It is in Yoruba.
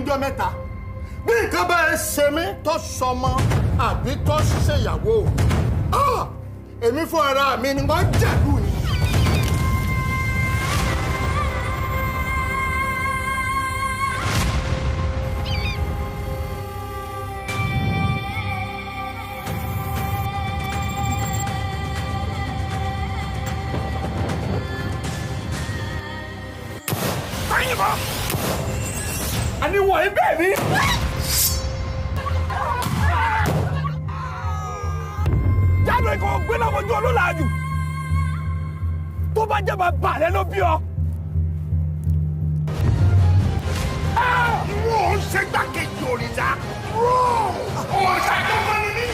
ńjọ́ mẹ́ta bí nǹkan bá ẹ ṣe mí tó sọmọ àbí tó ṣèyàwó èmi fún ara mi ni wọ́n jẹ̀lú ni. Ani wọ̀ ẹ́ bẹ́ẹ̀ ni. Jáde kò gbé náà mojú olólàájú. Tó bá jẹ́ bàbá rẹ ló bí ọ. Wọ́n ń ṣe gbàkejì òrìṣà. Òrìṣà tó mọ́ ni mí.